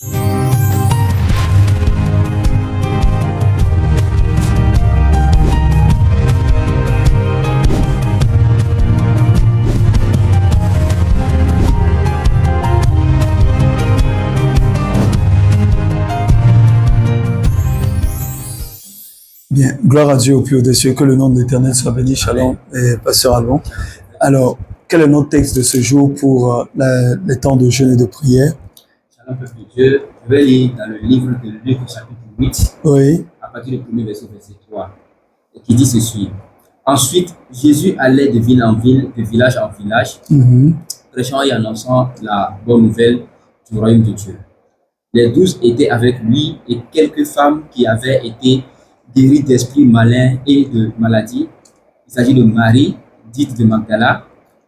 Bien, gloire à Dieu au plus haut des cieux, que le nom de l'Éternel soit béni, shalom, et pasteur Alban. Alors, quel est notre texte de ce jour pour les temps de jeûne et de prière? Shalom, peuple de Dieu. Je vais lire dans le livre de Luc, chapitre 8, Oui. à partir du premier verset 3, et qui dit ceci. Ensuite, Jésus allait de ville en ville, de village en village, prêchant et annonçant la bonne nouvelle du royaume de Dieu. Les 12 étaient avec lui et quelques femmes qui avaient été guéries d'esprits malins et de maladies. Il s'agit de Marie, dite de Magdala,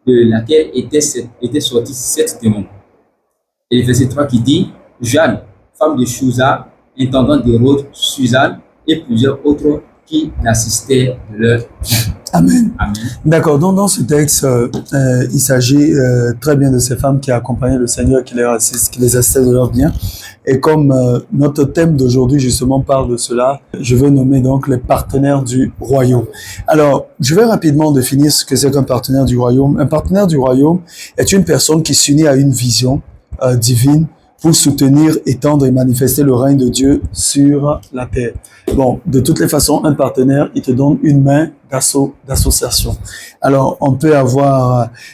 de laquelle étaient sortis 7 démons. Et le verset 3 qui dit, Jeanne, femme de Chouza, intendante d'Hérode, Suzanne et plusieurs autres qui l'assistaient de leur vie. Amen. Amen. D'accord, donc dans ce texte, il s'agit très bien de ces femmes qui accompagnaient le Seigneur, qui les assistaient de leur bien. Et comme notre thème d'aujourd'hui justement parle de cela, je veux nommer donc les partenaires du royaume. Alors, je vais rapidement définir ce que c'est qu'un partenaire du royaume. Un partenaire du royaume est une personne qui s'unit à une vision divine pour soutenir, étendre et manifester le règne de Dieu sur la terre. Bon, de toutes les façons, un partenaire, il te donne une main d'association. Alors,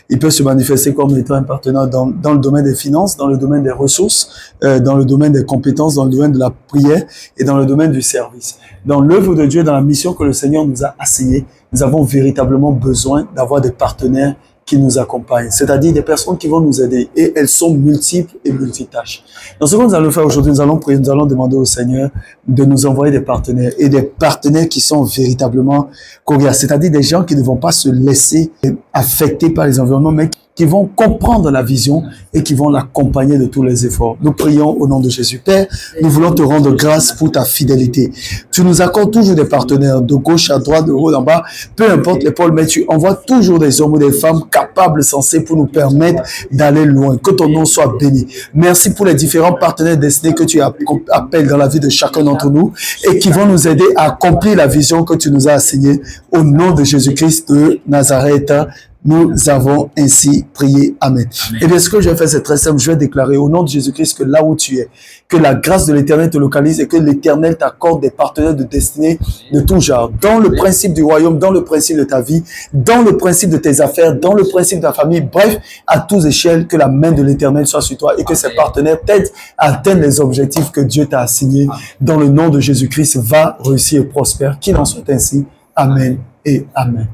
il peut se manifester comme étant un partenaire dans le domaine des finances, dans le domaine des ressources, dans le domaine des compétences, dans le domaine de la prière et dans le domaine du service. Dans l'œuvre de Dieu, dans la mission que le Seigneur nous a assignée, nous avons véritablement besoin d'avoir des partenaires qui nous accompagnent, c'est-à-dire des personnes qui vont nous aider, et elles sont multiples et multitâches. Donc ce que nous allons faire aujourd'hui, nous allons prier, nous allons demander au Seigneur de nous envoyer des partenaires, et des partenaires qui sont véritablement coriaces, c'est-à-dire des gens qui ne vont pas se laisser affecter par les environnements, mais qui vont comprendre la vision et qui vont l'accompagner de tous les efforts. Nous prions au nom de Jésus. Père, nous voulons te rendre grâce pour ta fidélité. Tu nous accordes toujours des partenaires, de gauche à droite, de haut en bas, peu importe les pôles, mais tu envoies toujours des hommes ou des femmes capables, sensés pour nous permettre d'aller loin. Que ton nom soit béni. Merci pour les différents partenaires destinés que tu appelles dans la vie de chacun d'entre nous et qui vont nous aider à accomplir la vision que tu nous as assignée. Au nom de Jésus-Christ de Nazareth, nous avons ainsi prié. Amen. Et bien, ce que je vais faire, c'est très simple. Je vais déclarer au nom de Jésus-Christ que là où tu es, que la grâce de l'Éternel te localise et que l'Éternel t'accorde des partenaires de destinée de tout genre, dans le principe du royaume, dans le principe de ta vie, dans le principe de tes affaires, dans le principe de ta famille, bref, à tous échelles, que la main de l'Éternel soit sur toi et que ces partenaires t'aident à atteindre les objectifs que Dieu t'a assignés. Dans le nom de Jésus-Christ, va réussir et prospère. Qu'il en soit ainsi. Amen et Amen.